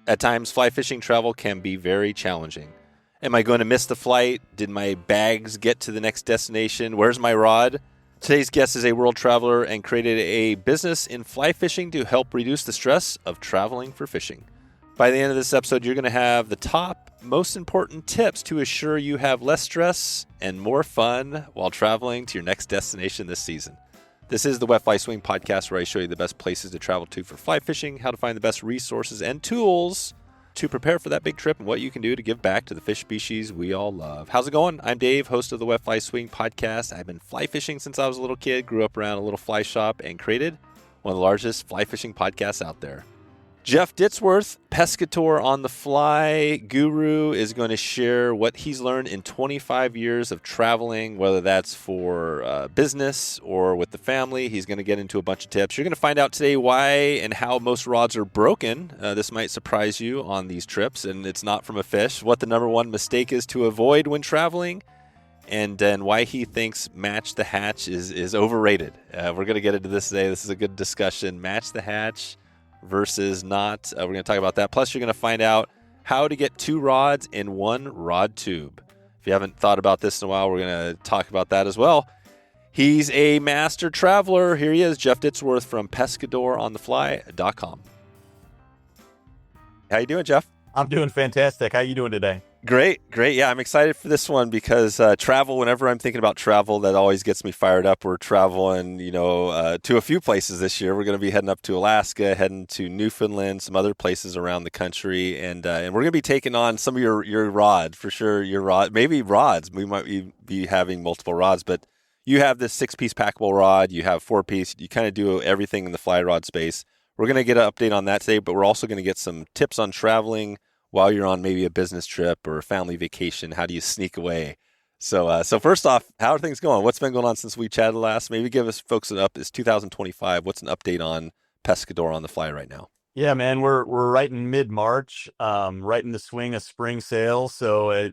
At times, fly fishing travel can be very challenging. Am I going to miss the flight? Did my bags get to the next destination? Where's my rod? Today's guest is a world traveler and created a business in fly fishing to help reduce the stress of traveling for fishing. By the end of this episode, you're going to have the top most important tips to assure you have less stress and more fun while traveling to your next destination this season. This is the Wet Fly Swing podcast, where I show you the best places to travel to for fly fishing, how to find the best resources and tools to prepare for that big trip, and what you can do to give back to the fish species we all love. How's it going? I'm Dave, host of the Wet Fly Swing podcast. I've been fly fishing since I was a little kid, grew up around a little fly shop, and created one of the largest fly fishing podcasts out there. Jeff Ditsworth, Pescador on the Fly guru, is going to share what he's learned in 25 years of traveling, whether that's for business or with the family. He's going to get into a bunch of tips. You're going to find out today why and how most rods are broken. This might surprise you on these trips, and it's not from a fish. What the number one mistake is to avoid when traveling, and then why he thinks match the hatch is overrated. We're going to get into this today. This is a good discussion. Match the hatch versus not. We're going to talk about that. Plus, you're going to find out how to get two rods in one rod tube. If you haven't thought about this in a while, we're going to talk about that as well. He's a master traveler. Here he is, Jeff Ditsworth from PescadorOnTheFly.com. How you doing, Jeff? I'm doing fantastic. How you doing today? Great. Yeah, I'm excited for this one because travel, whenever I'm thinking about travel, that always gets me fired up. We're traveling, to a few places this year. We're going to be heading up to Alaska, heading to Newfoundland, some other places around the country, and we're going to be taking on some of your rod, for sure, your rod, maybe rods. We might be having multiple rods, but you have this 6-piece packable rod, you have 4-piece, you kind of do everything in the fly rod space. We're going to get an update on that today, but we're also going to get some tips on traveling while you're on maybe a business trip or a family vacation. How do you sneak away? So first off, how are things going? What's been going on since we chatted last? Maybe give us folks an up. It's 2025. What's an update on Pescador on the Fly right now? Yeah, man, we're right in mid-March, right in the swing of spring sale. So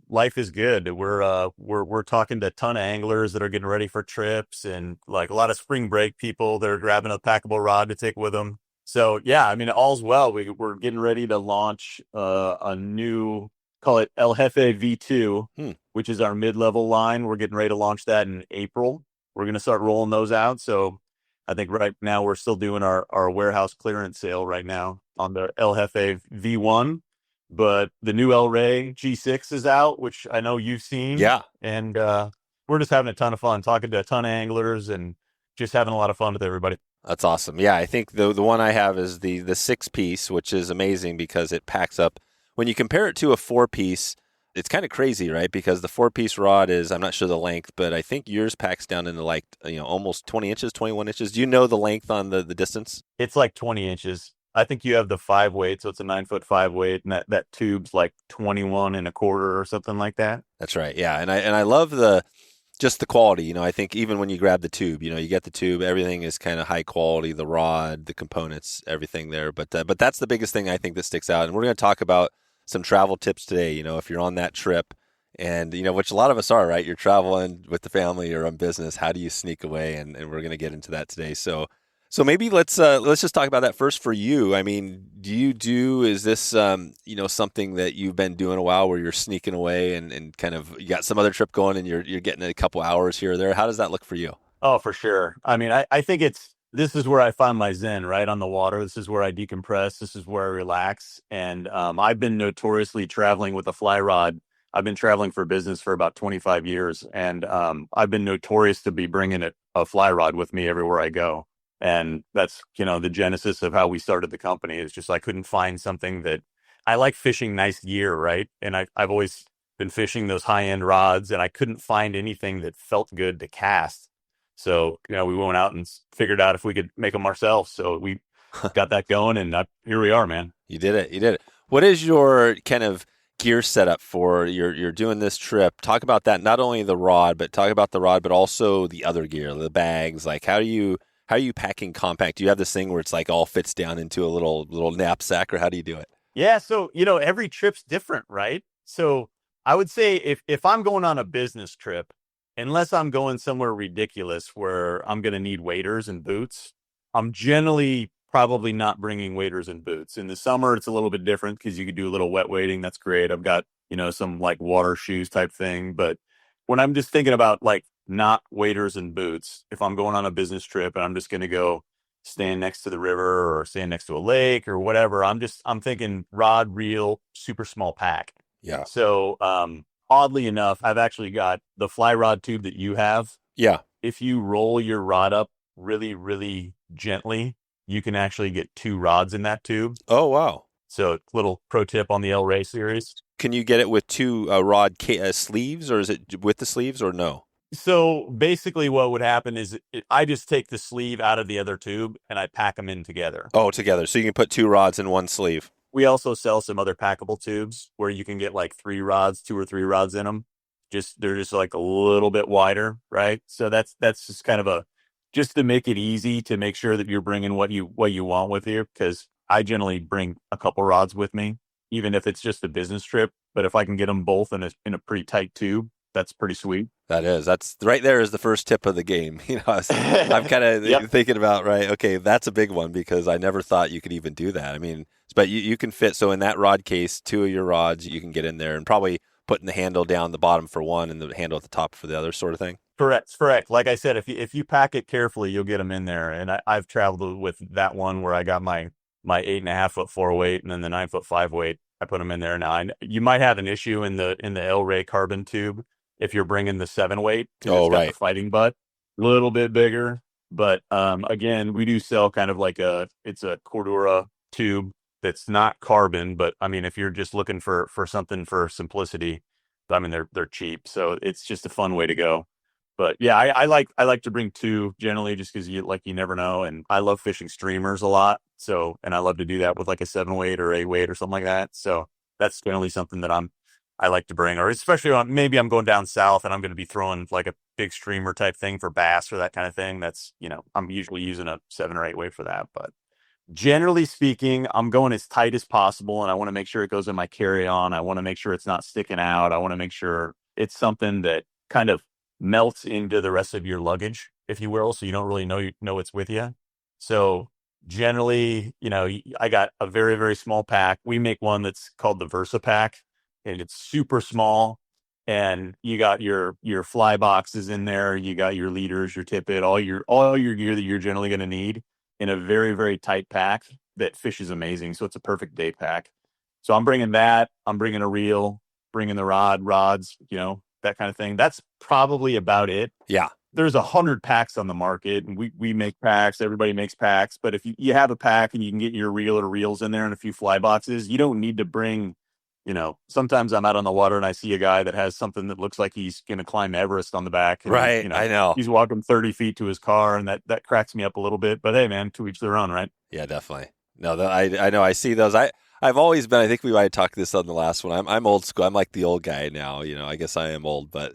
life is good. We're talking to a ton of anglers that are getting ready for trips, and like a lot of spring break people that are grabbing a packable rod to take with them. So yeah, I mean, all's well. We're getting ready to launch a new, call it El Jefe V2, which is our mid-level line. We're getting ready to launch that in April. We're going to start rolling those out. So I think right now we're still doing our warehouse clearance sale right now on the El Jefe V1. But the new El Rey G6 is out, which I know you've seen. Yeah. And we're just having a ton of fun, talking to a ton of anglers and just having a lot of fun with everybody. That's awesome. Yeah, I think the one I have is the 6-piece, which is amazing because it packs up. When you compare it to a 4-piece, it's kind of crazy, right? Because the 4-piece rod is, I'm not sure the length, but I think yours packs down into like, almost 20 inches, 21 inches. Do you know the length on the distance? It's like 20 inches. I think you have the 5 weight, so it's a 9-foot 5 weight, and that tube's like 21 and a quarter or something like that. That's right. Yeah, and I love just the quality. I think even when you grab the tube, you get the tube, everything is kind of high quality, the rod, the components, everything there. But that's the biggest thing I think that sticks out. And we're going to talk about some travel tips today. If you're on that trip and, which a lot of us are, right? You're traveling with the family or on business. How do you sneak away? And we're going to get into that today. So maybe let's just talk about that first for you. I mean, is this, something that you've been doing a while where you're sneaking away and kind of, you got some other trip going and you're getting a couple hours here or there? How does that look for you? Oh, for sure. I mean, I think this is where I find my zen, right? On the water. This is where I decompress. This is where I relax. And I've been notoriously traveling with a fly rod. I've been traveling for business for about 25 years. And I've been notorious to be bringing a fly rod with me everywhere I go. And that's, the genesis of how we started the company. Is just I couldn't find something that I like fishing nice gear, right? And I've always been fishing those high-end rods, and I couldn't find anything that felt good to cast. So, we went out and figured out if we could make them ourselves. So we got that going, and here we are, man. You did it. What is your kind of gear setup for you're doing this trip? Talk about that, not only the rod, but also the other gear, the bags. Like, how are you packing compact? Do you have this thing where it's like all fits down into a little knapsack, or how do you do it? Yeah. So, every trip's different, right? So I would say if I'm going on a business trip, unless I'm going somewhere ridiculous where I'm going to need waders and boots, I'm generally probably not bringing waders and boots. In the summer, it's a little bit different because you could do a little wet wading. That's great. I've got, some like water shoes type thing. But when I'm just thinking about like not waders and boots, if I'm going on a business trip and I'm just going to go stand next to the river or stand next to a lake or whatever, I'm thinking rod, reel, super small pack. Yeah. So, oddly enough, I've actually got the fly rod tube that you have. Yeah. If you roll your rod up really, really gently, you can actually get 2 rods in that tube. Oh, wow. So, little pro tip on the El Rey series. Can you get it with 2 rod sleeves, or is it with the sleeves, or no? So basically what would happen is I just take the sleeve out of the other tube and I pack them in together. Oh, together. So you can put 2 rods in one sleeve. We also sell some other packable tubes where you can get like 3 rods, 2 or 3 rods in them. They're just like a little bit wider, right? So that's just kind of just to make it easy to make sure that you're bringing what you want with you. Because I generally bring a couple rods with me, even if it's just a business trip. But if I can get them both in a pretty tight tube, that's pretty sweet. That's right there is the first tip of the game. I'm kind of Yep. thinking about, right, okay, that's a big one because I never thought you could even do that. I mean, but you can fit, so in that rod case, 2 of your rods you can get in there and probably putting the handle down the bottom for one and the handle at the top for the other sort of thing. Correct. Like I said, if you pack it carefully, you'll get them in there. And I've traveled with that one where I got my 8.5-foot 4 weight and then the 9-foot 5 weight. I put them in there. Now you might have an issue in the El Rey carbon tube if you're bringing the 7 weight, because it's got the fighting butt, a little bit bigger. But again, we do sell kind of like it's a Cordura tube that's not carbon, but I mean, if you're just looking for something for simplicity, I mean, they're cheap, so it's just a fun way to go. But yeah, I like to bring 2 generally just because you never know, and I love fishing streamers a lot. So, and I love to do that with like a 7 weight or 8 weight or something like that. So that's generally something that I like to bring, or especially maybe I'm going down south and I'm going to be throwing like a big streamer type thing for bass or that kind of thing. That's, I'm usually using a 7 or 8 weight for that. But generally speaking, I'm going as tight as possible and I want to make sure it goes in my carry-on. I want to make sure it's not sticking out. I want to make sure it's something that kind of melts into the rest of your luggage, if you will, so you don't really know it's with you. So generally, I got a very, very small pack. We make one that's called the Versa pack, and it's super small. And you got your fly boxes in there. You got your leaders, your tippet, all your gear that you're generally going to need in a very, very tight pack that fishes amazing. So it's a perfect day pack. So I'm bringing that. I'm bringing a reel, bringing the rods, that kind of thing. That's probably about it. Yeah. There's 100 packs on the market, and we make packs. Everybody makes packs. But if you have a pack and you can get your reel or reels in there and a few fly boxes, you don't need to bring, sometimes I'm out on the water and I see a guy that has something that looks like he's going to climb Everest on the back. And, right. I know. He's walking 30 feet to his car, and that cracks me up a little bit. But hey, man, to each their own, right? Yeah, definitely. No, I know. I see those. I've always been, I think we might have talked this on the last one. I'm old school. I'm like the old guy now. I guess I am old, but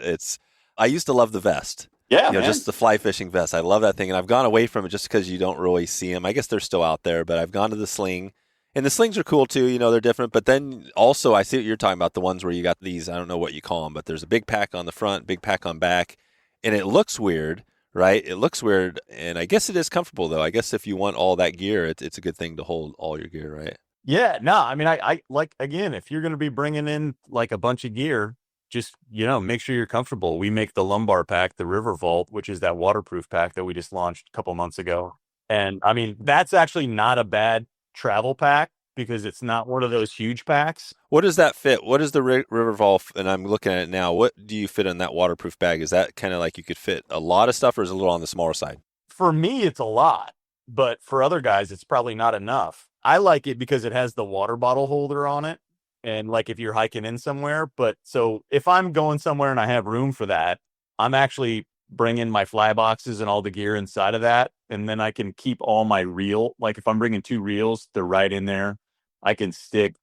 I used to love the vest. Yeah, man. Just the fly fishing vest. I love that thing. And I've gone away from it just because you don't really see them. I guess they're still out there, but I've gone to the sling. And the slings are cool too. They're different. But then also, I see what you're talking about, the ones where you got these, I don't know what you call them, but there's a big pack on the front, big pack on back. And it looks weird, right? It looks weird. And I guess it is comfortable, though. I guess if you want all that gear, it's a good thing to hold all your gear, right? Yeah, no, I mean, I like, again, if you're going to be bringing in like a bunch of gear, just, make sure you're comfortable. We make the lumbar pack, the River Vault, which is that waterproof pack that we just launched a couple months ago. And I mean, that's actually not a bad travel pack because it's not one of those huge packs. What does that fit? What is the River Vault? And I'm looking at it now. What do you fit in that waterproof bag? Is that kind of like you could fit a lot of stuff, or is it a little on the smaller side? For me, it's a lot, but for other guys, it's probably not enough. I like it because it has the water bottle holder on it. And like if you're hiking in somewhere, but so if I'm going somewhere and I have room for that, I'm actually bringing my fly boxes and all the gear inside of that. And then I can keep all my reel. Like if I'm bringing 2 reels, they're right in there. I can stick,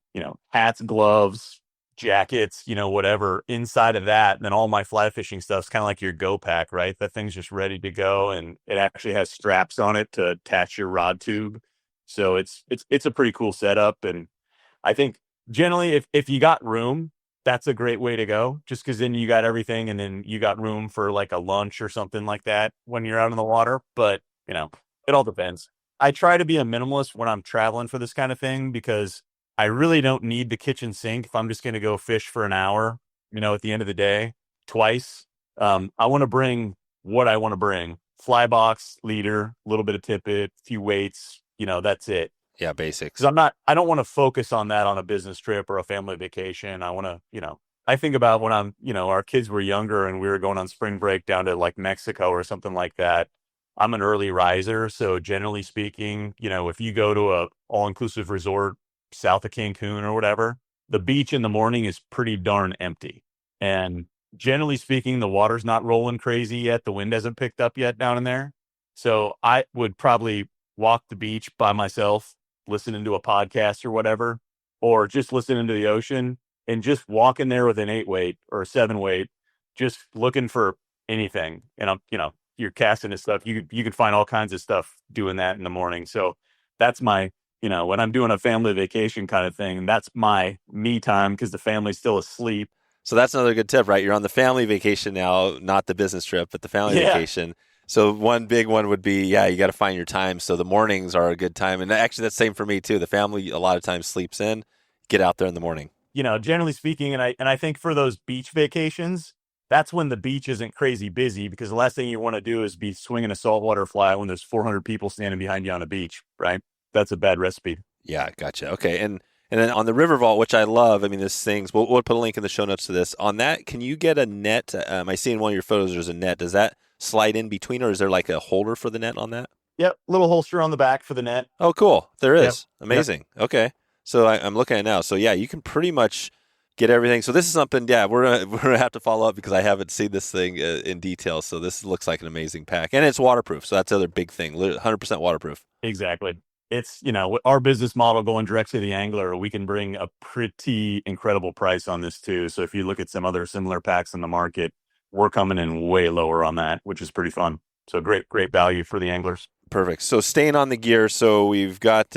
hats, gloves, jackets, whatever inside of that. And then all my fly fishing stuff's kind of like your go pack, right? That thing's just ready to go. And it actually has straps on it to attach your rod tube. So it's a pretty cool setup. And I think generally if you got room, that's a great way to go, just because then you got everything and then you got room for like a lunch or something like that when you're out in the water. But, it all depends. I try to be a minimalist when I'm traveling for this kind of thing because I really don't need the kitchen sink if I'm just going to go fish for an hour, at the end of the day, twice. I want to bring what I want to bring. Fly box, leader, a little bit of tippet, a few weights, that's it. Yeah, Because basics. I don't want to focus on that on a business trip or a family vacation. I want to, I think about when our kids were younger and we were going on spring break down to like Mexico or something like that. I'm an early riser. So generally speaking, if you go to a all-inclusive resort south of Cancun or whatever, the beach in the morning is pretty darn empty. And generally speaking, the water's not rolling crazy yet. The wind hasn't picked up yet down in there. So I would probably walk the beach by myself, listening to a podcast or whatever, or just listening to the ocean and just walking there with an 8 weight or a 7 weight, just looking for anything. And you're casting and stuff. You can find all kinds of stuff doing that in the morning. So that's my, when I'm doing a family vacation kind of thing, that's my me time because the family's still asleep. So that's another good tip, right? You're on the family vacation now, not the business trip, but the family Yeah. vacation. So one big one would be, yeah, you got to find your time. So the mornings are a good time. And actually, that's the same for me too. The family a lot of times sleeps in. Get out there in the morning. Generally speaking, and I think for those beach vacations, that's when the beach isn't crazy busy because the last thing you want to do is be swinging a saltwater fly when there's 400 people standing behind you on a beach, right? That's a bad recipe. Yeah, gotcha. Okay, and then on the river vault, which I love. I mean, this thing's. We'll put a link in the show notes to this. On that, can you get a net? I see in one of your photos there's a net. Does that slide in between, or is there like a holder for the net on that? Yep, little holster on the back for the net. Oh, cool. There Yep. is. Yep. Amazing. Okay. So I'm looking at it now. So yeah, you can pretty much get everything. So this is something, yeah, we're gonna have to follow up because I haven't seen this thing in detail. So this looks like an amazing pack, and it's waterproof. So that's the other big thing. 100% waterproof. Exactly. It's, our business model going direct to the angler, we can bring a pretty incredible price on this too. So if you look at some other similar packs in the market, we're coming in way lower on that, which is pretty fun. So great value for the anglers. Perfect. So staying on the gear, so we've got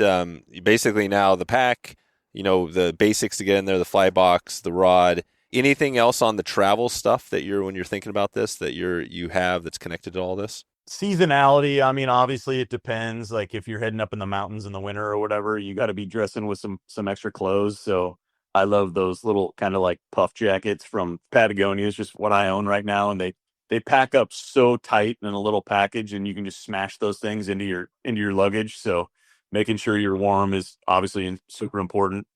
basically now the pack, the basics to get in there, the fly box, the rod. Anything else on the travel stuff that when you're thinking about this that you have that's connected to all this? Seasonality, I mean, obviously it depends. Like if you're heading up in the mountains in the winter or whatever, you got to be dressing with some extra clothes. So I love those little kind of like puff jackets from Patagonia. It's just what I own right now, and they pack up so tight in a little package, and you can just smash those things into your luggage. So making sure you're warm is obviously super important.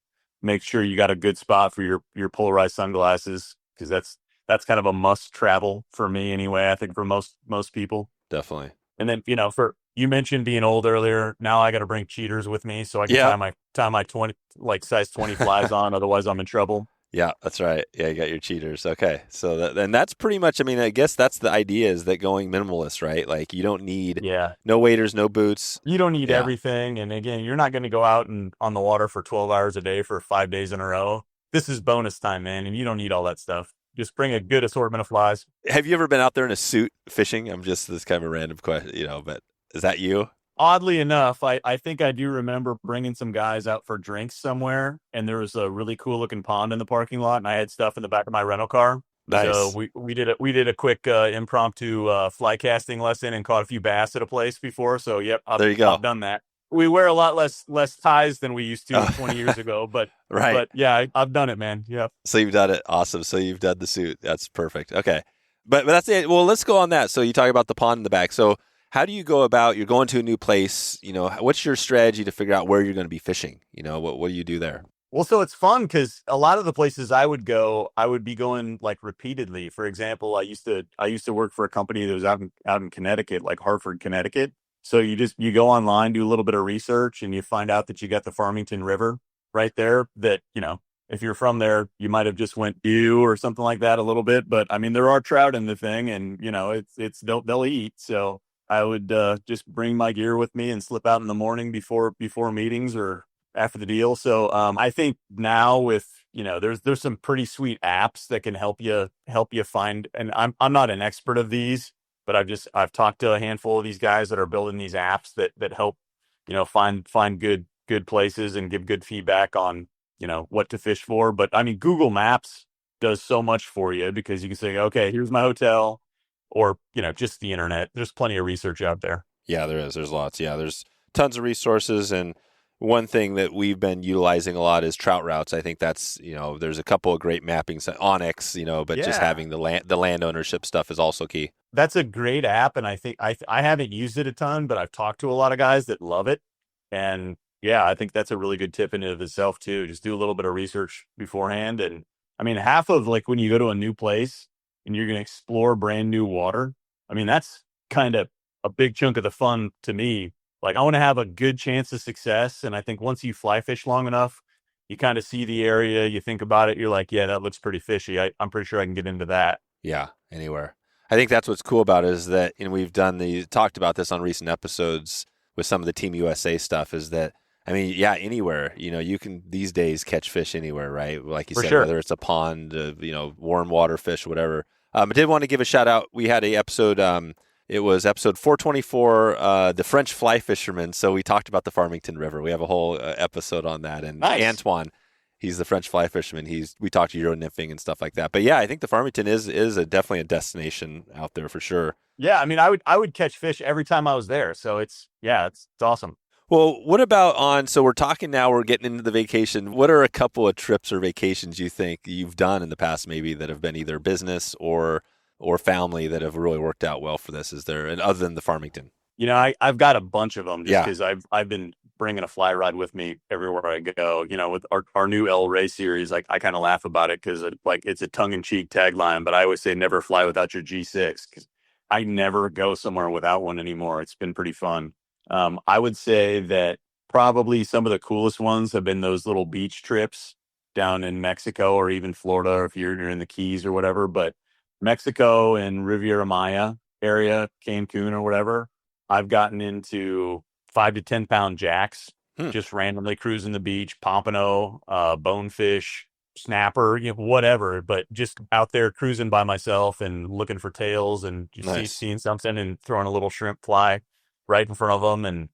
Make sure you got a good spot for your polarized sunglasses because that's kind of a must travel for me anyway. I think for most people. Definitely. And then, for you mentioned being old earlier. Now I got to bring cheaters with me so I can Yeah. tie my 20 like size 20 flies on. Otherwise, I'm in trouble. Yeah, that's right. Yeah, you got your cheaters. Okay. So and that's pretty much, I mean, I guess that's the idea is that going minimalist, right? Like you don't need Yeah, no waders, no boots. you don't need Yeah. everything. And again, you're not going to go out and on the water for 12 hours a day for 5 days in a row. This is bonus time, man, and you don't need all that stuff. Just bring a good assortment of flies. Have you ever been out there in a suit fishing? I'm just this kind of a random question, but is that you? Oddly enough, I think I do remember bringing some guys out for drinks somewhere, and there was a really cool looking pond in the parking lot, and I had stuff in the back of my rental car. So Nice. we did a quick impromptu fly casting lesson and caught a few bass at a place before. So yep, There you go. I've done that. We wear a lot less ties than we used to 20 years ago, but Right. yeah, I've done it, man. Yep. So you've done it. Awesome. So you've done the suit. That's perfect. Okay. But that's it. Well, let's go on that. So you talk about the pond in the back. So how do you go about, you're going to a new place, what's your strategy to figure out where you're going to be fishing? What do you do there? Well, so it's fun because a lot of the places I would go, I would be going like repeatedly. For example, I used to work for a company that was out in Connecticut, like Hartford, Connecticut. So you go online, do a little bit of research, and you find out that you got the Farmington River right there. That if you're from there, you might have just went ew or something like that a little bit. But I mean, there are trout in the thing, and it's they'll eat. So I would just bring my gear with me and slip out in the morning before meetings or after the deal. So I think now with there's some pretty sweet apps that can help you find. And I'm not an expert of these, but I've talked to a handful of these guys that are building these apps that help find good places and give good feedback on what to fish for. But I mean, Google Maps does so much for you because you can say, okay, here's my hotel, or just the internet. There's plenty of research out there. Yeah, there is. There's lots. Yeah, there's tons of resources. And one thing that we've been utilizing a lot is trout routes. I think that's, there's a couple of great mappings, Onyx, but just Yeah. having the land ownership stuff is also key. That's a great app, and I think I haven't used it a ton, but I've talked to a lot of guys that love it. And yeah, I think that's a really good tip in and of itself too. Just do a little bit of research beforehand. And I mean, half of like when you go to a new place and you're going to explore brand new water, I mean, that's kind of a big chunk of the fun to me. Like I want to have a good chance of success. And I think once you fly fish long enough, you kind of see the area, you think about it, you're like, yeah, that looks pretty fishy. I'm pretty sure I can get into that. Yeah, anywhere. I think that's what's cool about it is that, we've talked about this on recent episodes with some of the Team USA stuff is that, I mean, yeah, anywhere, you can these days catch fish anywhere, right? Like you For said, sure. whether it's a pond, warm water fish, whatever. I did want to give a shout out. We had a episode, it was episode 424, the French fly fishermen. So we talked about the Farmington River. We have a whole episode on that. And Nice. Antoine, he's the French fly fisherman. We talked Euro nymphing and stuff like that. But yeah, I think the Farmington is definitely a destination out there for sure. Yeah, I mean, I would catch fish every time I was there. So it's awesome. Well, what about so we're talking now, we're getting into the vacation. What are a couple of trips or vacations you think you've done in the past maybe that have been either business or family that have really worked out well for this? Is there, and other than the Farmington? I've got a bunch of them just Yeah. because I've been bringing a fly rod with me everywhere I go. With our new El Rey series, like I kind of laugh about it because it's a tongue in cheek tagline, but I always say never fly without your G6 because I never go somewhere without one anymore. It's been pretty fun. I would say that probably some of the coolest ones have been those little beach trips down in Mexico or even Florida, or if you're in the Keys or whatever. But Mexico and Riviera Maya area, Cancun or whatever, I've gotten into 5 to 10 pound jacks, Hmm. just randomly cruising the beach, pompano, bonefish, snapper, whatever, but just out there cruising by myself and looking for tails and just Nice. seeing something and throwing a little shrimp fly right in front of them. And,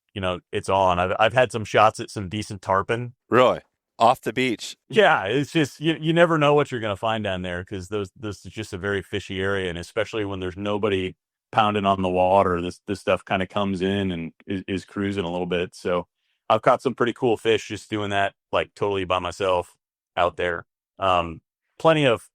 it's on. I've had some shots at some decent tarpon. Really? Off the beach. Yeah, it's just you never know what you're going to find down there because this is just a very fishy area, and especially when there's nobody pounding on the water, this stuff kind of comes in and is cruising a little bit. So I've caught some pretty cool fish just doing that, like totally by myself out there. Plenty of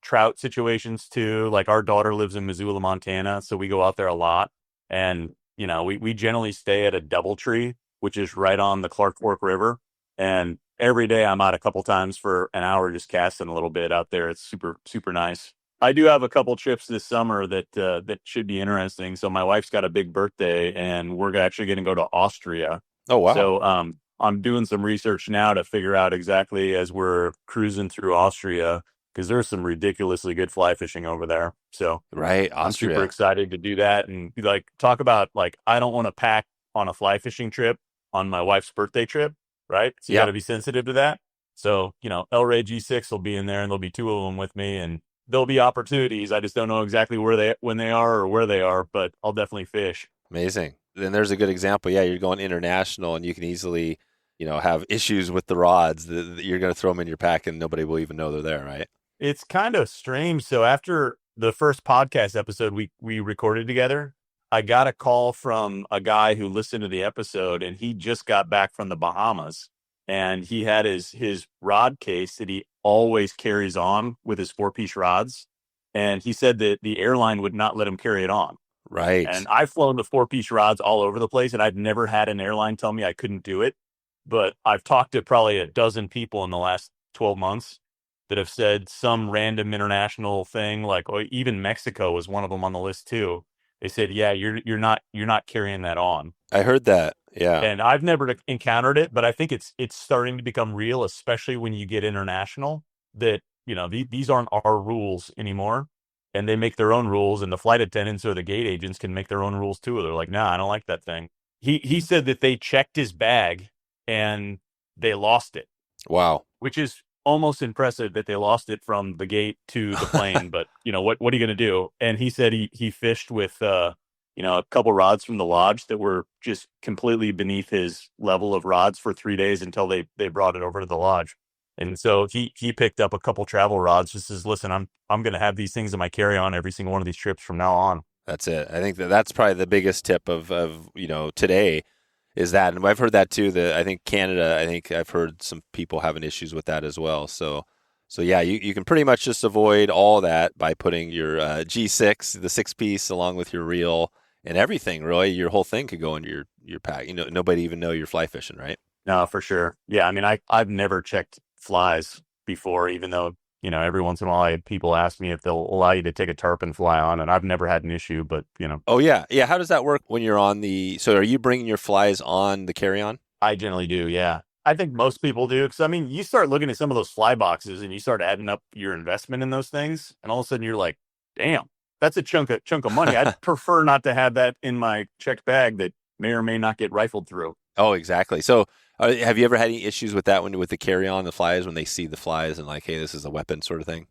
trout situations too. Like our daughter lives in Missoula, Montana, so we go out there a lot, and we generally stay at a DoubleTree, which is right on the Clark Fork River, and every day I'm out a couple times for an hour just casting a little bit out there. It's super, super nice. I do have a couple trips this summer that should be interesting. So my wife's got a big birthday and we're actually going to go to Austria. Oh, wow. So I'm doing some research now to figure out exactly as we're cruising through Austria because there's some ridiculously good fly fishing over there. So Right. I'm super Austria. excited to do that and like talk about like I don't want to pack on a fly fishing trip on my wife's birthday trip, right? So you got Yep. to be sensitive to that. So, El Ray G6 will be in there and there'll be two of them with me and there'll be opportunities. I just don't know exactly when they are or where they are, but I'll definitely fish. Amazing. Then there's a good example. Yeah, you're going international and you can easily, have issues with the rods that you're going to throw them in your pack and nobody will even know they're there, right? It's kind of strange. So after the first podcast episode we recorded together, I got a call from a guy who listened to the episode and he just got back from the Bahamas and he had his rod case that he always carries on with his 4-piece rods. And he said that the airline would not let him carry it on. Right. And I've flown the 4-piece rods all over the place and I've never had an airline tell me I couldn't do it. But I've talked to probably a dozen people in the last 12 months that have said some random international thing, like or even Mexico was one of them on the list too. They said, "Yeah, you're not carrying that on." I heard that. Yeah. And I've never encountered it, but I think it's starting to become real, especially when you get international. That these aren't our rules anymore, and they make their own rules, and the flight attendants or the gate agents can make their own rules too. They're like, "Nah, I don't like that thing." He said that they checked his bag and they lost it, Wow. which is almost impressive that they lost it from the gate to the plane. But what are you going to do? And he said he fished with a couple rods from the lodge that were just completely beneath his level of rods for 3 days until they brought it over to the lodge. And so he picked up a couple travel rods. Just says, listen, I'm going to have these things in my carry on every single one of these trips from now on. That's it. I think that's probably the biggest tip of today is that. And I've heard that too. I think Canada, I think I've heard some people having issues with that as well. So yeah, you can pretty much just avoid all that by putting your G6, the six piece, along with your reel and everything. Really, your whole thing could go into your pack. Nobody even know you're fly fishing, right? No, for sure. Yeah, I mean, I've never checked flies before, even though, every once in a while people ask me if they'll allow you to take a tarpon fly on, and I've never had an issue, but, Oh yeah, yeah. How does that work when you're on the? So are you bringing your flies on the carry on? I generally do, yeah. I think most people do, because, I mean, you start looking at some of those fly boxes and you start adding up your investment in those things, and all of a sudden you're like, damn, that's a chunk of money. I'd prefer not to have that in my checked bag that may or may not get rifled through. Oh, exactly. So, have you ever had any issues with that when with the carry on the flies when they see the flies and like, hey, this is a weapon sort of thing?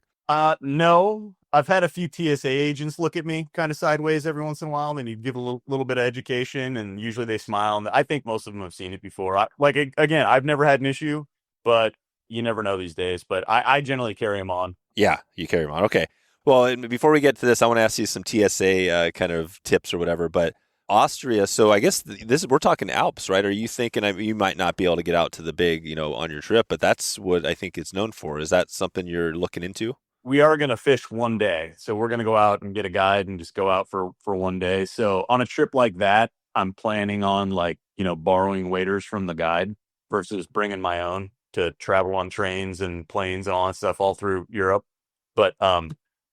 No. I've had a few TSA agents look at me kind of sideways every once in a while, and you give a little bit of education, and usually they smile. And I think most of them have seen it before. Again, I've never had an issue, but you never know these days. But I generally carry them on. Yeah, you carry them on. Okay. Well, and before we get to this, I want to ask you some TSA kind of tips or whatever. But Austria, so I guess we're talking Alps, right? Are you thinking you might not be able to get out to the big, on your trip, but that's what I think it's known for. Is that something you're looking into? We are going to fish one day. So we're going to go out and get a guide and just go out for one day. So on a trip like that, I'm planning on borrowing waders from the guide versus bringing my own to travel on trains and planes and all that stuff all through Europe. But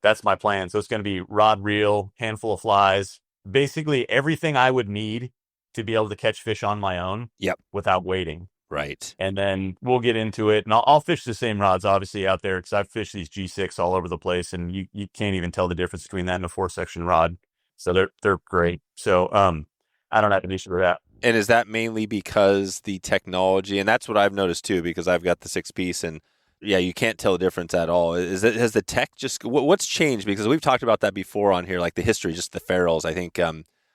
that's my plan. So it's going to be rod, reel, handful of flies, basically everything I would need to be able to catch fish on my own. Yep. Without waiting. Right. And then we'll get into it, and I'll fish the same rods, obviously, out there, because I've fished these G6 all over the place, and you can't even tell the difference between that and a 4-section rod. So they're great. So I don't have an issue with that. And is that mainly because the technology, and that's what I've noticed too, because I've got the six piece, and yeah, you can't tell the difference at all. Has the tech just what's changed? Because we've talked about that before on here, like the history, just the ferrules. I think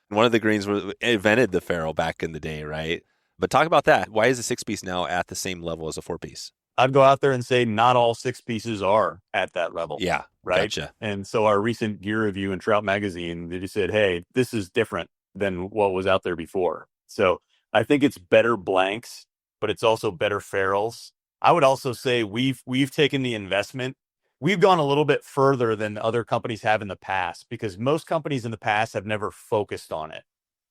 one of the greens invented the ferrule back in the day, right? But talk about that. Why is the six piece now at the same level as a four piece? I'd go out there and say not all six pieces are at that level. Yeah. Right. Gotcha. And so our recent gear review in Trout Magazine, they just said, hey, this is different than what was out there before. So I think it's better blanks, but it's also better ferrules. I would also say we've taken the investment. We've gone a little bit further than other companies have in the past, because most companies in the past have never focused on it.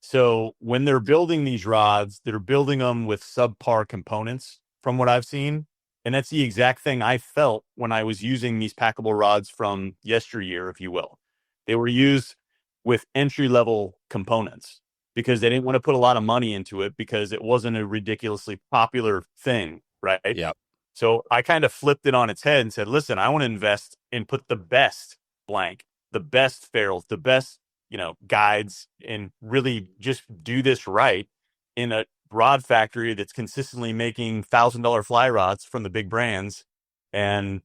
So when they're building these rods, they're building them with subpar components from what I've seen. And that's the exact thing I felt when I was using these packable rods from yesteryear, if you will. They were used with entry-level components because they didn't want to put a lot of money into it because it wasn't a ridiculously popular thing, right? Yeah. So I kind of flipped it on its head and said, listen, I want to invest and put the best blank, the best ferrules, the best guides, and really just do this right in a rod factory that's consistently making $1,000 fly rods from the big brands. And,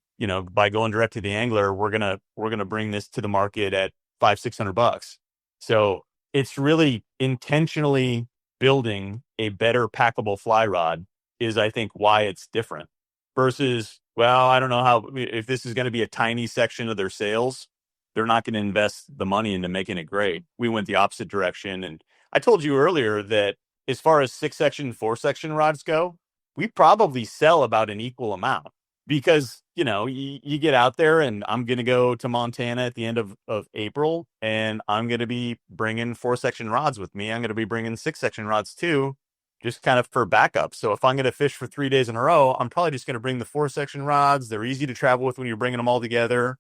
by going direct to the angler, we're going to bring this to the market at $500-$600. So it's really intentionally building a better packable fly rod is, I think, why it's different versus, well, I don't know if this is going to be a tiny section of their sales, they're not going to invest the money into making it great. We went the opposite direction. And I told you earlier that as far as 6-section, 4-section rods go, we probably sell about an equal amount because, you get out there, and I'm going to go to Montana at the end of April, and I'm going to be bringing 4-section rods with me. I'm going to be bringing 6-section rods too, just kind of for backup. So if I'm going to fish for 3 days in a row, I'm probably just going to bring the 4-section rods. They're easy to travel with when you're bringing them all together.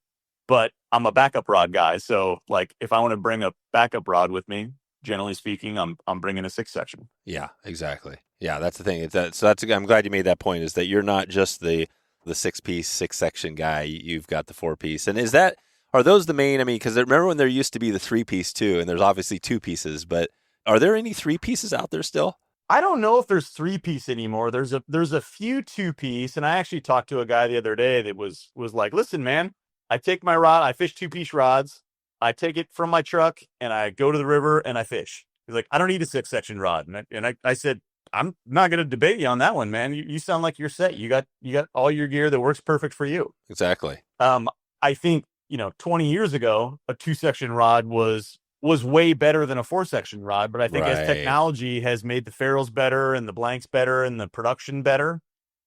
But I'm a backup rod guy. So if I want to bring a backup rod with me, generally speaking, I'm bringing a 6-section. Yeah, exactly. Yeah, that's the thing. I'm glad you made that point, is that you're not just the 6-piece, 6-section guy. You've got the 4-piece. And are those the main, because remember when there used to be the 3-piece too, and there's obviously 2 pieces, but are there any 3 pieces out there still? I don't know if there's 3-piece anymore. There's a few 2-piece. And I actually talked to a guy the other day that was like, listen, man, I take my rod, I fish 2-piece rods, I take it from my truck, and I go to the river and I fish. He's like, I don't need a 6-section rod. And I said, I'm not going to debate you on that one, man. You sound like you're set. You got all your gear that works perfect for you. Exactly. I think, 20 years ago, a 2-section rod was was way better than a 4-section rod. But I think as Right. technology has made the ferrules better and the blanks better and the production better,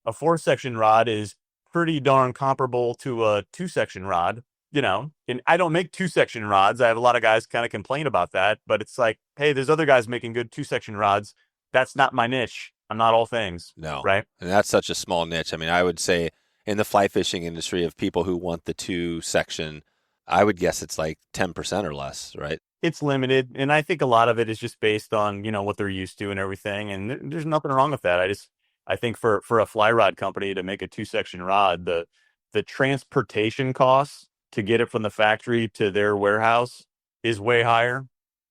a 4-section rod is pretty darn comparable to a 2-section rod. And I don't make 2-section rods. I have a lot of guys kind of complain about that, but it's like, hey, there's other guys making good 2-section rods. That's not my niche. I'm not all things, No. right? And that's such a small niche. I mean, I would say in the fly fishing industry of people who want the 2-section, I would guess it's like 10% or less, right? It's limited, and I think a lot of it is just based on what they're used to and everything. And there's nothing wrong with that. I think for a fly rod company to make a 2-section rod, the transportation costs to get it from the factory to their warehouse is way higher.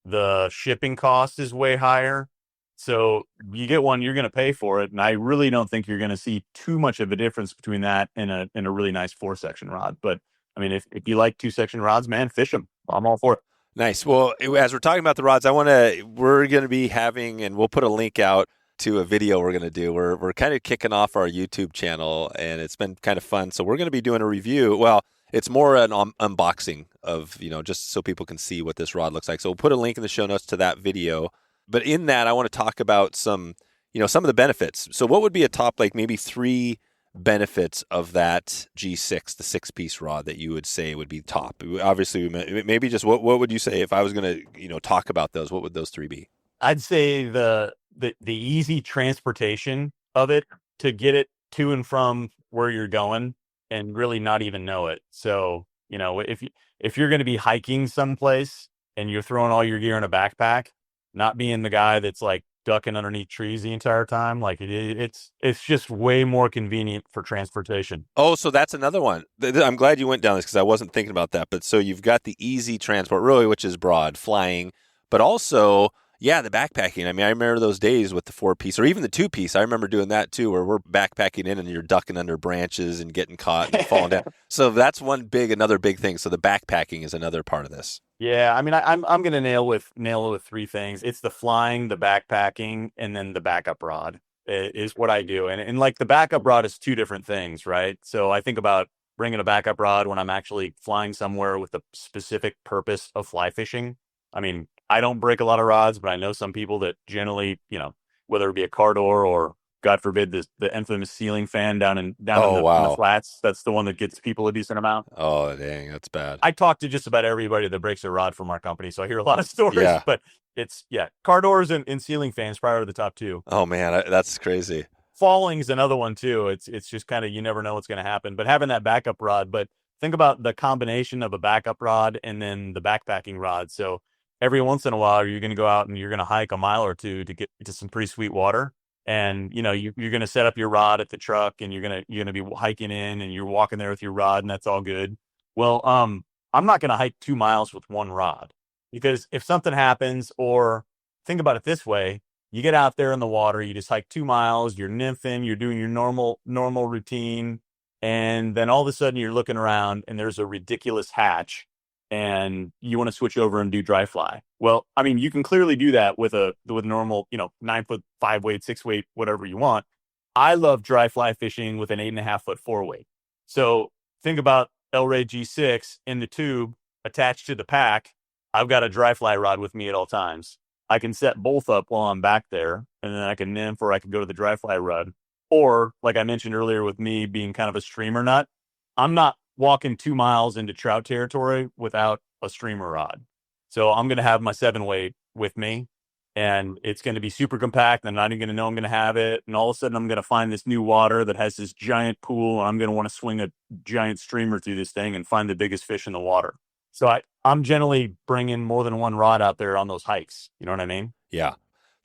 The shipping cost is way higher. So you get one, you're going to pay for it, and I really don't think you're going to see too much of a difference between that and a really nice 4-section rod. But I mean, if you like 2-section rods, man, fish them. I'm all for it. Nice. Well, as we're talking about the rods, we're going to be having, and we'll put a link out to a video we're going to do. We're kind of kicking off our YouTube channel, and it's been kind of fun. So we're going to be doing a review. Well, it's more an unboxing of, just so people can see what this rod looks like. So we'll put a link in the show notes to that video. But in that, I want to talk about some of the benefits. So what would be a top, like maybe 3 benefits of that G6, the 6-piece rod that you would say would be top? Obviously, maybe just what would you say if I was going to, talk about those? What would those 3 be? I'd say the easy transportation of it to get it to and from where you're going and really not even know it. So, if you're going to be hiking someplace and you're throwing all your gear in a backpack, not being the guy that's like ducking underneath trees the entire time, like it's just way more convenient for transportation. Oh, so that's another one. I'm glad you went down this because I wasn't thinking about that. But so you've got the easy transport, really, which is broad, flying, but also, yeah, the backpacking. I mean, I remember those days with the 4-piece or even the 2-piece. I remember doing that too, where we're backpacking in and you're ducking under branches and getting caught and falling down. So that's another big thing. So the backpacking is another part of this. Yeah, I mean, I'm gonna nail it with 3 things. It's the flying, the backpacking, and then the backup rod is what I do. And like the backup rod is 2 different things, right? So I think about bringing a backup rod when I'm actually flying somewhere with the specific purpose of fly fishing. I mean, I don't break a lot of rods, but I know some people that generally, whether it be a car door or God forbid the infamous ceiling fan down in Oh, in the wow. flats, that's the one that gets people a decent amount. Oh, dang, that's bad. I talk to just about everybody that breaks a rod from our company, so I hear a lot of stories. Yeah. But car doors and ceiling fans probably are the top 2. Oh man, that's crazy. Falling is another one too. It's just kind of, you never know what's going to happen. But having that backup rod, but think about the combination of a backup rod and then the backpacking rod. So every once in a while, you're going to go out and you're going to hike a mile or 2 to get to some pretty sweet water. And you're going to set up your rod at the truck and you're going to be hiking in and you're walking there with your rod and that's all good. Well, I'm not going to hike 2 miles with one rod because if something happens, or think about it this way, you get out there in the water, you just hike 2 miles, you're nymphing, you're doing your normal routine. And then all of a sudden you're looking around and there's a ridiculous hatch and you want to switch over and do dry fly. Well, I mean, you can clearly do that with normal, 9-foot, 5-weight, 6-weight, whatever you want. I love dry fly fishing with an 8.5-foot 4-weight. So think about L-Ray G6 in the tube attached to the pack. I've got a dry fly rod with me at all times. I can set both up while I'm back there, and then I can nymph or I can go to the dry fly rod. Or, like I mentioned earlier with me being kind of a streamer nut, I'm not walking 2 miles into trout territory without a streamer rod. So I'm going to have my 7-weight with me, and it's going to be super compact, and I'm not even going to know I'm going to have it. And all of a sudden, I'm going to find this new water that has this giant pool, and I'm going to want to swing a giant streamer through this thing and find the biggest fish in the water. So I'm generally bringing more than one rod out there on those hikes. You know what I mean? Yeah.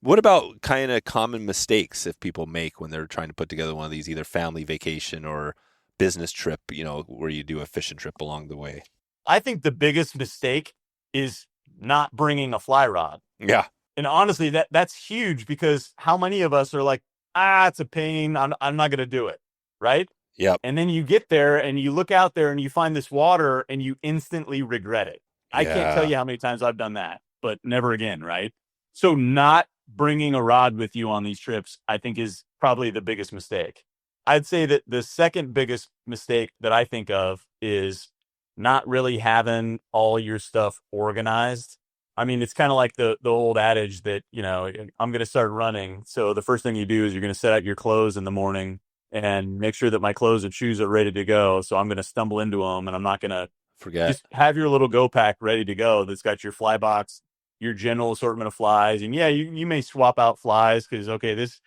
What about kind of common mistakes if people make when they're trying to put together one of these, either family vacation or business trip, where you do a fishing trip along the way? I think the biggest mistake is not bringing a fly rod. Yeah. And honestly, that's huge because how many of us are like, it's a pain. I'm not going to do it. Right. Yep. And then you get there and you look out there and you find this water and you instantly regret it. I can't tell you how many times I've done that, but never again. Right. So not bringing a rod with you on these trips, I think, is probably the biggest mistake. I'd say that the second biggest mistake that I think of is not really having all your stuff organized. I mean, it's kind of like the old adage that, I'm going to start running. So the first thing you do is you're going to set out your clothes in the morning and make sure that my clothes and shoes are ready to go. So I'm going to stumble into them, and I'm not going to Forget. just have your little go pack ready to go. That's got your fly box, your general assortment of flies. And yeah, you may swap out flies because, okay, this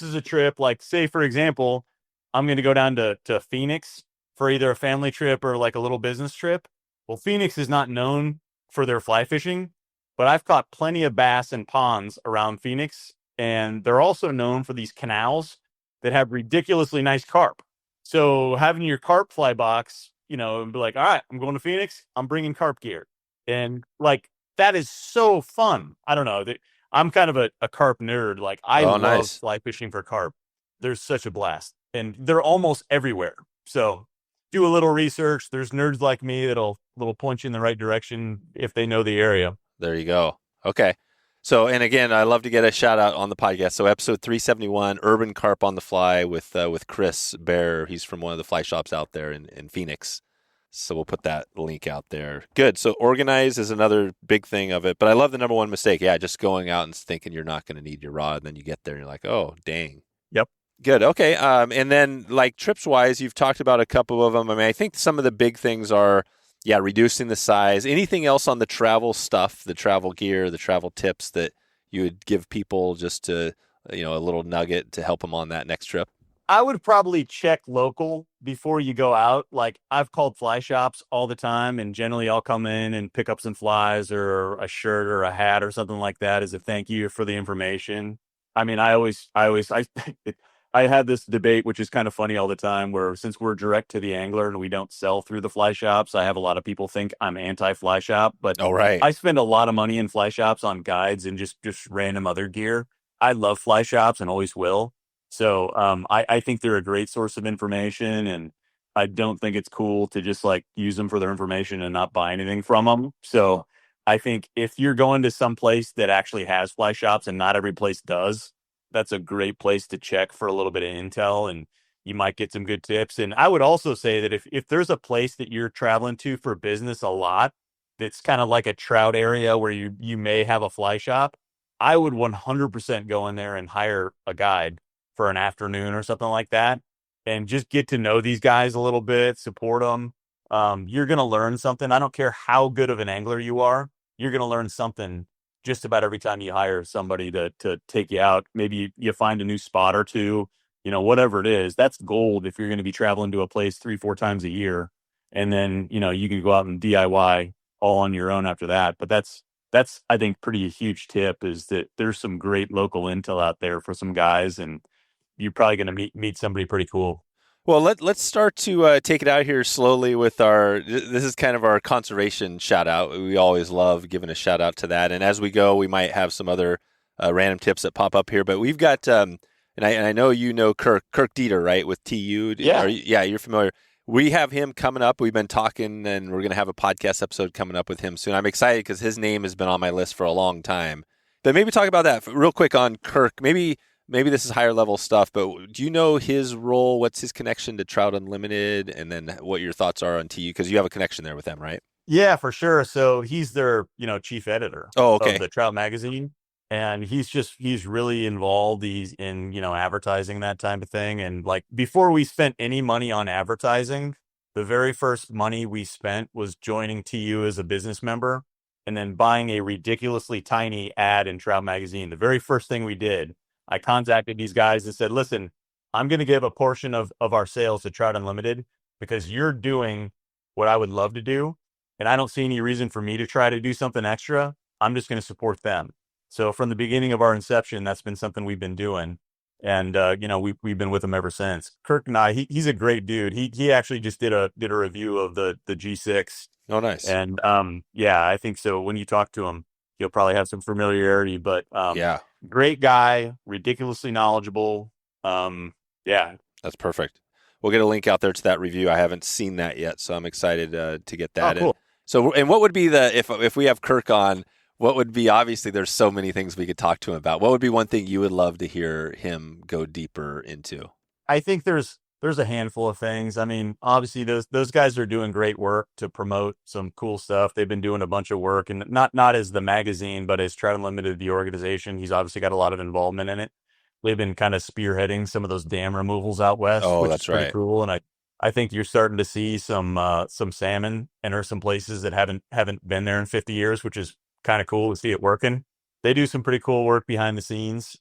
is a trip. Like, say, for example, I'm going to go down to Phoenix for either a family trip or like a little business trip. Well, Phoenix is not known for their fly fishing, but I've caught plenty of bass in ponds around Phoenix. And they're also known for these canals that have ridiculously nice carp. So having your carp fly box, and be like, all right, I'm going to Phoenix. I'm bringing carp gear. And like, that is so fun. I don't know. I'm kind of a carp nerd. Like, I Oh, love nice. fly fishing for carp. There's such a blast. And they're almost everywhere. So do a little research. There's nerds like me that'll point you in the right direction if they know the area. There you go. Okay. So, and again, I love to get a shout out on the podcast. So, episode 371, Urban Carp on the Fly with Chris Bear. He's from one of the fly shops out there in Phoenix. So we'll put that link out there. Good. So organize is another big thing of it. But I love the number one mistake. Yeah, just going out and thinking you're not going to need your rod. And then you get there and you're like, oh, dang. Yep. Good. Okay. And then like trips wise, you've talked about a couple of them. I mean, I think some of the big things are, yeah, reducing the size. Anything else on the travel stuff, the travel gear, the travel tips that you would give people just to, a little nugget to help them on that next trip? I would probably check local before you go out. Like, I've called fly shops all the time, and generally I'll come in and pick up some flies or a shirt or a hat or something like that as a thank you for the information. I mean, I had this debate, which is kind of funny all the time, where since we're direct to the angler and we don't sell through the fly shops, I have a lot of people think I'm anti-fly shop, but Oh, right. I spend a lot of money in fly shops on guides and just random other gear. I love fly shops and always will. So I think they're a great source of information, and I don't think it's cool to just like use them for their information and not buy anything from them. So I think if you're going to some place that actually has fly shops, and not every place does, that's a great place to check for a little bit of intel, and you might get some good tips. And I would also say that if there's a place that you're traveling to for business a lot, that's kind of like a trout area where you may have a fly shop, I would 100% go in there and hire a guide for an afternoon or something like that, and just get to know these guys a little bit, support them. You're going to learn something. I don't care how good of an angler you are. You're going to learn something just about every time you hire somebody to take you out. Maybe you find a new spot or two, whatever it is. That's gold if you're going to be traveling to a place 3-4 times a year. And then, you can go out and DIY all on your own after that. But that's, I think, pretty huge tip, is that there's some great local intel out there for some guys, and you're probably going to meet somebody pretty cool. Well, let's start to take it out here slowly with our. This is kind of our conservation shout out. We always love giving a shout out to that. And as we go, we might have some other random tips that pop up here. But we've got, and I know Kirk Dieter, right, with TU. Yeah. Yeah, you're familiar. We have him coming up. We've been talking, and we're going to have a podcast episode coming up with him soon. I'm excited because his name has been on my list for a long time. But maybe talk about that real quick on Kirk. Maybe this is higher level stuff, but do you know his role? What's his connection to Trout Unlimited? And then what your thoughts are on TU? Because you have a connection there with them, right? Yeah, for sure. So he's their, chief editor Oh, okay. of the Trout magazine. And he's really involved. He's in, advertising, that type of thing. And like, before we spent any money on advertising, the very first money we spent was joining TU as a business member and then buying a ridiculously tiny ad in Trout magazine. The very first thing we did, I contacted these guys and said, listen, I'm going to give a portion of our sales to Trout Unlimited because you're doing what I would love to do. And I don't see any reason for me to try to do something extra. I'm just going to support them. So from the beginning of our inception, that's been something we've been doing. And, we've been with him ever since. Kirk and I, he's a great dude. He actually just did a review of the G6. Oh, nice. And, yeah, I think so. When you talk to him, you'll probably have some familiarity, but, yeah, great guy, ridiculously knowledgeable. Yeah. that's perfect. We'll get a link out there to that review. I haven't seen that yet, so I'm excited to get that. Oh, cool. And what would be if we have Kirk on, what would be, obviously there's so many things we could talk to him about. What would be one thing you would love to hear him go deeper into? I think there's There's a handful of things. I mean, obviously those guys are doing great work to promote some cool stuff. They've been doing a bunch of work, and not as the magazine, but as Trout Unlimited, the organization. He's obviously got a lot of involvement in it. They've been kind of spearheading some of those dam removals out west, Oh, which is that's pretty right. cool. And I think you're starting to see some salmon enter some places that haven't been there in 50 years, which is kind of cool to see it working. They do some pretty cool work behind the scenes.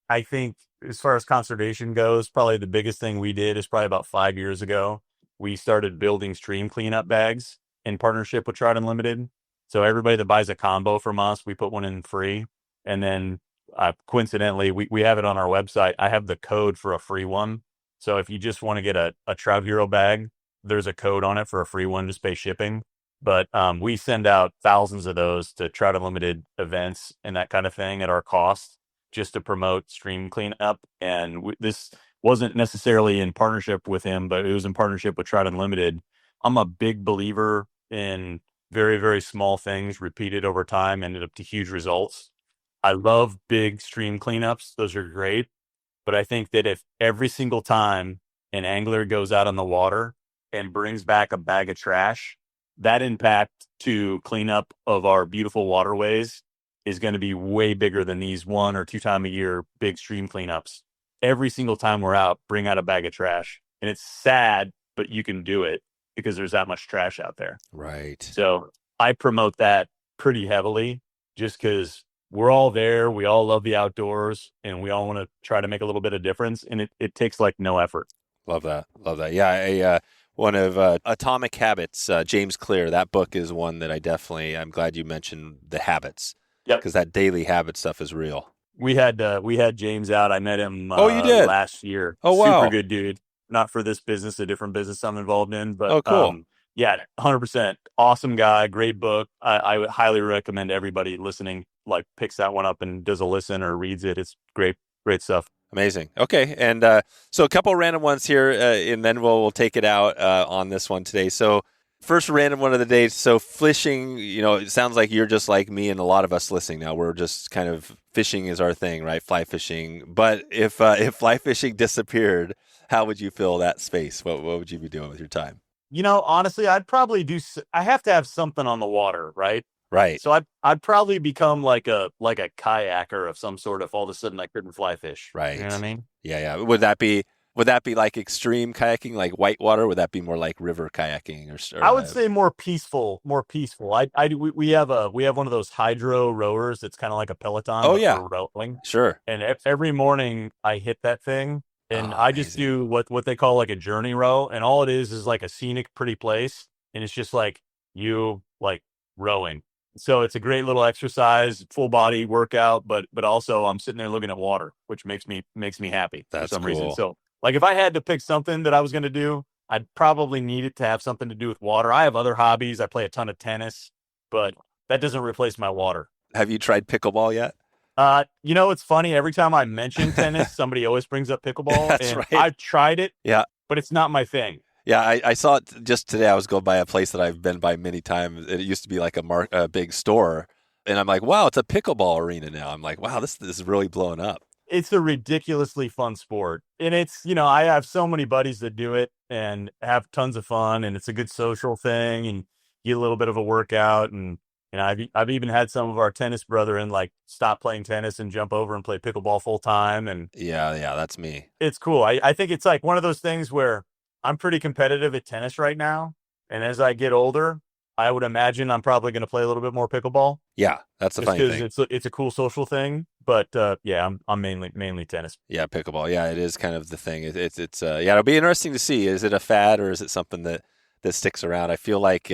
I think as far as conservation goes, probably the biggest thing we did is probably about 5 years ago. We started building stream cleanup bags in partnership with Trout Unlimited. So everybody that buys a combo from us, we put one in free. And then coincidentally, we have it on our website. I have the code for a free one. So if you just want to get a Trout Hero bag, there's a code on it for a free one, just pay shipping. But we send out thousands of those to Trout Unlimited events and that kind of thing at our cost just to promote stream cleanup. And this wasn't necessarily in partnership with him, but it was in partnership with Trout Unlimited. I'm a big believer in very, very small things repeated over time ended up to huge results. I love big stream cleanups. Those are great. But I think that if every single time an angler goes out on the water and brings back a bag of trash, that impact to cleanup of our beautiful waterways is going to be way bigger than these 1 or 2 time a year big stream cleanups. Every single time we're out, bring out a bag of trash. And it's sad, but you can do it because there's that much trash out there. Right. So I promote that pretty heavily just because we're all there. We all love the outdoors and we all want to try to make a little bit of difference. And it takes like no effort. Love that. Love that. Yeah. One of Atomic Habits, James Clear, that book is one that I'm glad you mentioned the habits Yep. because that daily habit stuff is real. We had James out. I met him Oh, you did? last year. Oh, Super wow. good dude. Not for this business, a different business I'm involved in, but Oh, cool. yeah, 100%. Awesome guy, great book. I would highly recommend everybody listening like picks that one up and does a listen or reads it. It's great, great stuff. Amazing. Okay. And so a couple random ones here, and then we'll take it out on this one today. So first random one of the day. So fishing, it sounds like you're just like me and a lot of us listening now. We're just kind of fishing is our thing, right? Fly fishing. But if fly fishing disappeared, how would you fill that space? What would you be doing with your time? Honestly, I'd probably I have to have something on the water, right? Right. So I'd probably become like a kayaker of some sort if all of a sudden I couldn't fly fish. You know what I Right. mean? Yeah, yeah. Would that be like extreme kayaking, like whitewater? Would that be more like river kayaking or I would say more peaceful, more peaceful. We have one of those hydro rowers that's kind of like a Peloton, Oh but yeah, for rowing. sure. And every morning I hit that thing and Oh, I just amazing. do what they call like a journey row. And all it is like a scenic, pretty place. And it's just like you like rowing. So it's a great little exercise, full body workout, but also I'm sitting there looking at water, which makes me happy for That's some reason. cool. So like if I had to pick something that I was going to do, I'd probably need it to have something to do with water. I have other hobbies. I play a ton of tennis, but that doesn't replace my water. Have you tried pickleball yet? It's funny. Every time I mention tennis, somebody always brings up pickleball, That's and right. I've tried it, Yeah. but it's not my thing. Yeah, I saw it just today. I was going by a place that I've been by many times. It used to be like a big store, and I'm like, wow, it's a pickleball arena now. I'm like, wow, this is really blowing up. It's a ridiculously fun sport, and I have so many buddies that do it and have tons of fun, and it's a good social thing, and get a little bit of a workout, and I've even had some of our tennis brethren like stop playing tennis and jump over and play pickleball full time, and Yeah, yeah, that's me. it's cool. I think it's like one of those things where I'm pretty competitive at tennis right now. And as I get older, I would imagine I'm probably going to play a little bit more pickleball Yeah, that's the just funny because thing. it's a cool social thing. But yeah, I'm mainly tennis. Yeah, pickleball. Yeah, it is kind of the thing. Yeah, it'll be interesting to see. Is it a fad or is it something that sticks around? I feel like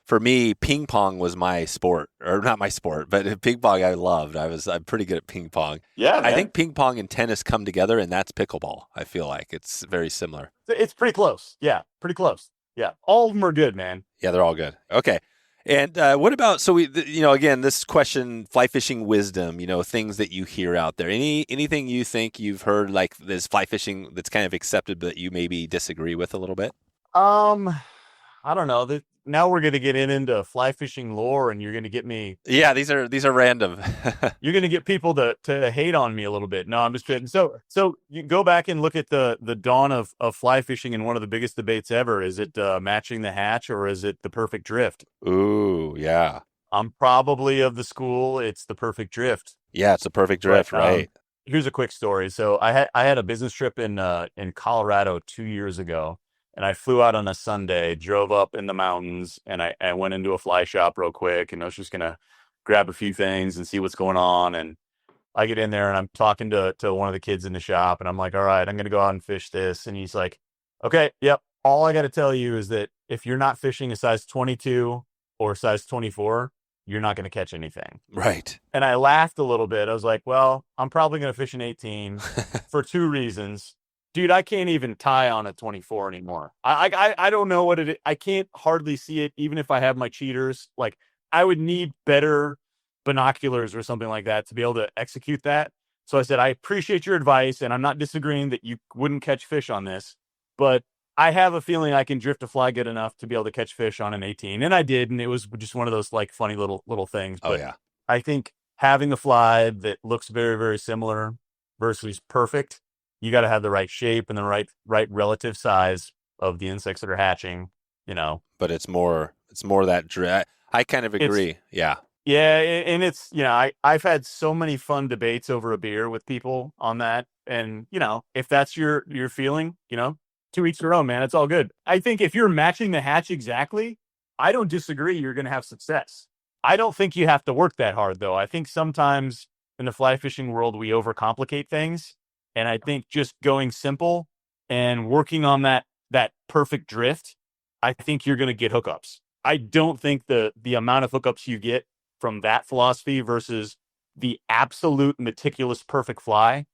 for me, ping pong was my sport, or not my sport, but ping pong I loved. I'm pretty good at ping pong. Yeah, I man. think ping pong and tennis come together, and that's pickleball. I feel like it's very similar. It's pretty close. Yeah, pretty close. Yeah, all of them are good, man. Yeah, they're all good. Okay. And what about again, this question, fly fishing wisdom, things that you hear out there. Anything you think you've heard like this fly fishing that's kind of accepted, but you maybe disagree with a little bit? Um, I don't know. now we're gonna get into fly fishing lore, and Yeah, these are random. you're gonna get people to hate on me a little bit. No, I'm just kidding. So you go back and look at the dawn of fly fishing, and one of the biggest debates ever: is it matching the hatch or is it the perfect drift? Ooh, yeah. I'm probably of the school it's the perfect drift. Yeah, it's a perfect But drift, right? here's a quick story. So I had a business trip in Colorado 2 years ago, and I flew out on a Sunday, drove up in the mountains, and I went into a fly shop real quick, and I was just gonna grab a few things and see what's going on. And I get in there and I'm talking to one of the kids in the shop, and I'm like, all right, I'm gonna go out and fish this. And he's like, okay, yep. All I got to tell you is that if you're not fishing a size 22 or size 24, you're not going to catch anything. Right. And I laughed a little bit. I was like, well, I'm probably going to fish an 18 for two reasons. Dude, I can't even tie on a 24 anymore. I don't know what it is. I can't hardly see it, even if I have my cheaters. Like, I would need better binoculars or something like that to be able to execute that. So I said, I appreciate your advice, and I'm not disagreeing that you wouldn't catch fish on this, but I have a feeling I can drift a fly good enough to be able to catch fish on an 18. And I did, and it was just one of those like funny little things. Oh But yeah. I think having a fly that looks very, very similar versus perfect, you got to have the right shape and the right relative size of the insects that are hatching. You know, But it's more that I kind of it's agree. Yeah. yeah, and it's I've had so many fun debates over a beer with people on that, and if that's your feeling, to each their own, man. It's all good. I think if you're matching the hatch exactly, I don't disagree. You're going to have success. I don't think you have to work that hard, though. I think sometimes in the fly fishing world, we overcomplicate things. And I think just going simple and working on that perfect drift, I think you're going to get hookups. I don't think the amount of hookups you get from that philosophy versus the absolute meticulous perfect fly,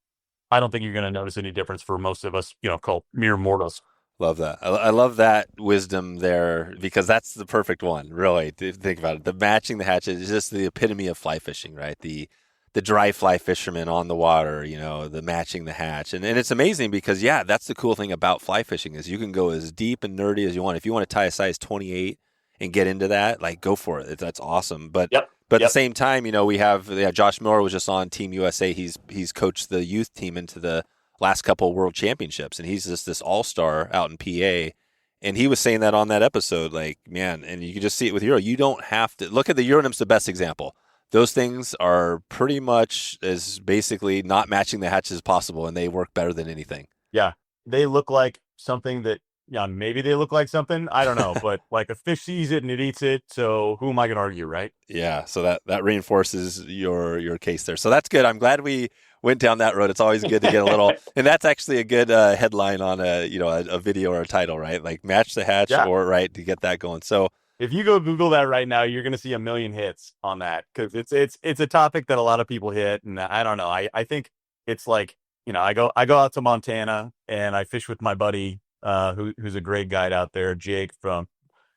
I don't think you're going to notice any difference for most of us, called mere mortals. Love that. I love that wisdom there because that's the perfect one, really. To think about it. The matching the hatch is just the epitome of fly fishing, right? The dry fly fisherman on the water, the matching the hatch. And it's amazing because, yeah, that's the cool thing about fly fishing is you can go as deep and nerdy as you want. If you want to tie a size 28 and get into that, like go for it. That's awesome. But Yep. but at the Yep. same time, we have Josh Miller was just on Team USA. He's coached the youth team into the last couple of world championships, and he's just this all-star out in PA. And he was saying that on that episode, like, man, and you can just see it with Euro. You don't have to look at the Euronym's the best example. Those things are pretty much as basically not matching the hatches as possible, and they work better than anything. Yeah. They look like something that, maybe they look like something. I don't know. But like a fish sees it and it eats it. So who am I going to argue, right? Yeah, so that reinforces your case there. So that's good. I'm glad we went down that road. It's always good to get a little, and that's actually a good headline on a video or a title, right? Like match the hatch Yeah. or right to get that going. So If you go Google that right now, you're going to see a million hits on that because it's a topic that a lot of people hit, and I don't know. I think it's like I go out to Montana and I fish with my buddy who's a great guide out there, Jake from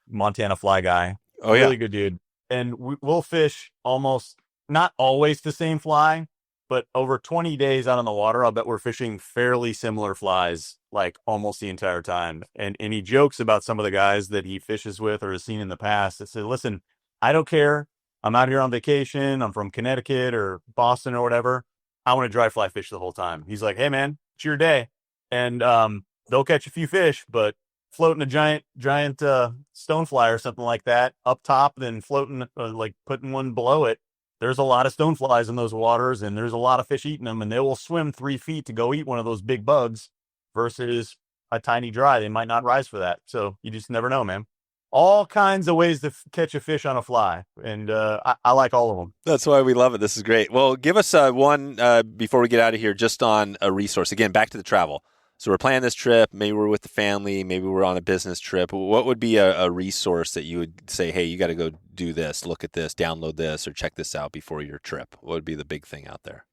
Montana Fly Guy, oh yeah, really good dude, and we'll fish almost not always the same fly, but over 20 days out on the water, I'll bet we're fishing fairly similar flies like almost the entire time. And he jokes about some of the guys that he fishes with or has seen in the past that say, listen, I don't care. I'm out here on vacation. I'm from Connecticut or Boston or whatever. I want to dry fly fish the whole time. He's like, hey man, it's your day. And they'll catch a few fish, but floating a giant stonefly or something like that up top, then floating like putting one below it, there's a lot of stoneflies in those waters, and there's a lot of fish eating them, and they will swim 3 feet to go eat one of those big bugs versus a tiny dry. They might not rise for that. So you just never know, man. All kinds of ways to catch a fish on a fly, and I like all of them. that's why we love it. This is great. Well, give us one before we get out of here, just on a resource. Again, back to the travel. So we're planning this trip. Maybe we're with the family. Maybe we're on a business trip. What would be a resource that you would say, hey, you got to go do this, look at this, download this, or check this out before your trip? What would be the big thing out there?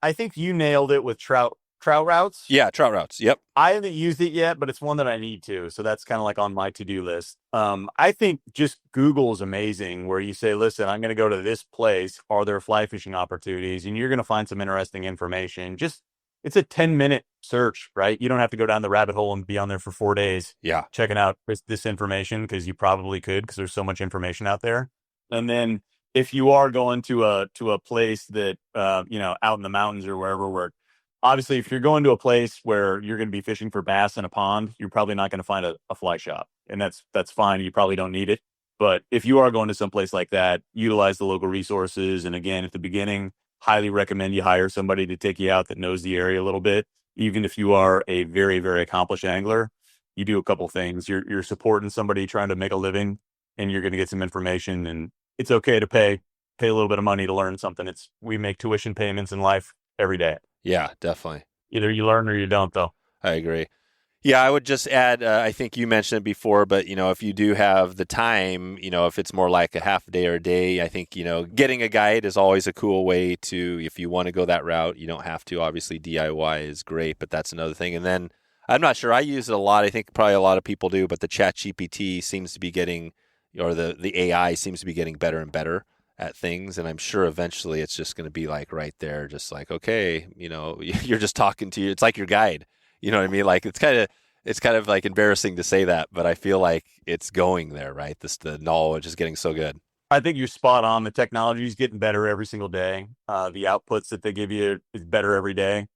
I think you nailed it with trout routes. Yeah, trout routes. Yep. I haven't used it yet, but it's one that I need to. So that's kind of like on my to-do list. I think just Google is amazing where you say, listen, I'm going to go to this place. Are there fly fishing opportunities? And you're going to find some interesting information. Just it's a 10-minute search, right? You don't have to go down the rabbit hole and be on there for 4 days Yeah. checking out this information, because you probably could, because there's so much information out there. And then if you are going to a place that out in the mountains or wherever, where obviously if you're going to a place where you're going to be fishing for bass in a pond, you're probably not going to find a fly shop, and that's fine. You probably don't need it. But if you are going to some place like that, utilize the local resources. And again, at the beginning, highly recommend you hire somebody to take you out that knows the area a little bit. Even if you are a very, very accomplished angler, you do a couple things. You're supporting somebody trying to make a living, and you're going to get some information. And it's okay to pay a little bit of money to learn something. We make tuition payments in life every day. Yeah, definitely. Either you learn or you don't, though. I agree. Yeah, I would just add, I think you mentioned it before, but, if you do have the time, if it's more like a half a day or a day, I think, getting a guide is always a cool way to, if you want to go that route. You don't have to. Obviously, DIY is great, but that's another thing. And then I'm not sure. I use it a lot. I think probably a lot of people do, but the ChatGPT seems to be getting, or the AI seems to be getting better and better at things. And I'm sure eventually it's just going to be like right there, just like, okay, you're just talking to you. It's like your guide. You know what I mean? Like it's kind of like embarrassing to say that, but I feel like it's going there, right? The knowledge is getting so good. I think you're spot on. The technology is getting better every single day. The outputs that they give you is better every day.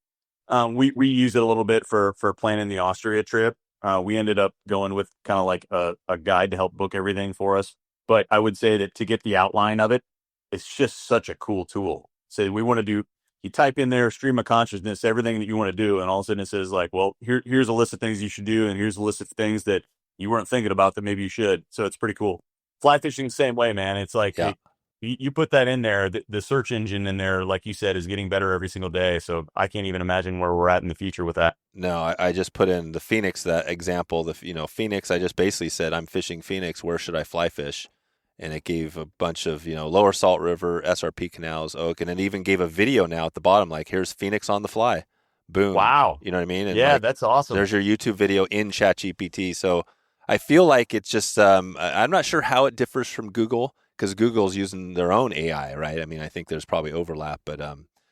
We use it a little bit for planning the Austria trip. We ended up going with kind of like a guide to help book everything for us. But I would say that to get the outline of it, it's just such a cool tool. So we want to do. You type in there stream of consciousness, everything that you want to do, and all of a sudden it says like, well, here's a list of things you should do, and here's a list of things that you weren't thinking about that maybe you should. So it's pretty cool. Fly fishing the same way, man. It's like you put that in there, the search engine in there, like you said, is getting better every single day. So I can't even imagine where we're at in the future with that. No, I just put in the Phoenix, that example. Phoenix, I just basically said, I'm fishing Phoenix. Where should I fly fish? And it gave a bunch of, Lower Salt River, SRP canals, Oak, and it even gave a video now at the bottom, like, here's Phoenix on the fly. Boom. Wow. You know what I mean? And yeah, that's awesome. There's your YouTube video in ChatGPT. So I feel like it's just, I'm not sure how it differs from Google, because Google's using their own AI, right? I mean, I think there's probably overlap, but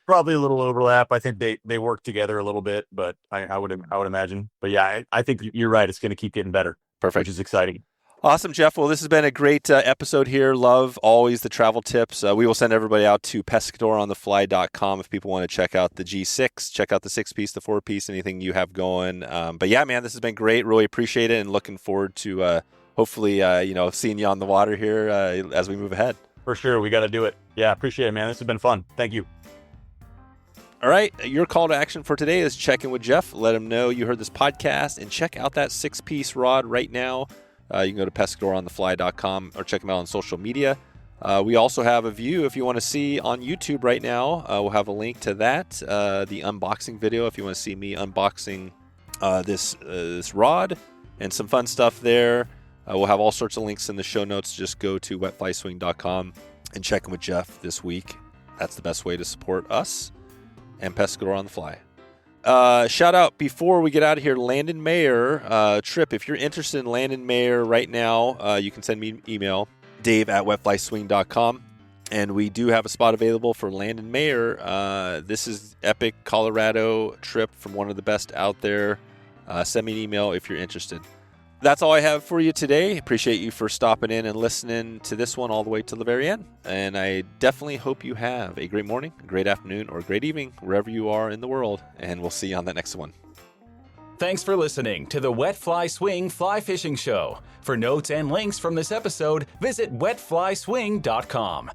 probably a little overlap. I think they work together a little bit, but I would imagine. But yeah, I think you're right. It's going to keep getting better. Perfect. Which is exciting. Awesome, Jeff. Well, this has been a great episode here. Love always the travel tips. We will send everybody out to pescadoronthefly.com if people want to check out the G6, check out the 6-piece, the 4-piece, anything you have going. But yeah, man, this has been great. Really appreciate it, and looking forward to hopefully seeing you on the water here as we move ahead. For sure. We got to do it. Yeah, appreciate it, man. This has been fun. Thank you. All right, your call to action for today is check in with Jeff. Let him know you heard this podcast, and check out that 6-piece rod right now. You can go to pescadoronthefly.com or check them out on social media. We also have a view if you want to see on YouTube right now. We'll have a link to that, the unboxing video if you want to see me unboxing this rod and some fun stuff there. We'll have all sorts of links in the show notes. Just go to wetflyswing.com and check in with Jeff this week. That's the best way to support us and Pescador on the Fly. Shout out before we get out of here, Landon Mayer trip. If you're interested in Landon Mayer right now, you can send me an email, dave@wetflyswing.com. And we do have a spot available for Landon Mayer. This is epic Colorado trip from one of the best out there. Send me an email if you're interested. That's all I have for you today. Appreciate you for stopping in and listening to this one all the way to the very end. And I definitely hope you have a great morning, a great afternoon, or a great evening, wherever you are in the world. And we'll see you on that next one. Thanks for listening to the Wet Fly Swing Fly Fishing Show. For notes and links from this episode, visit wetflyswing.com.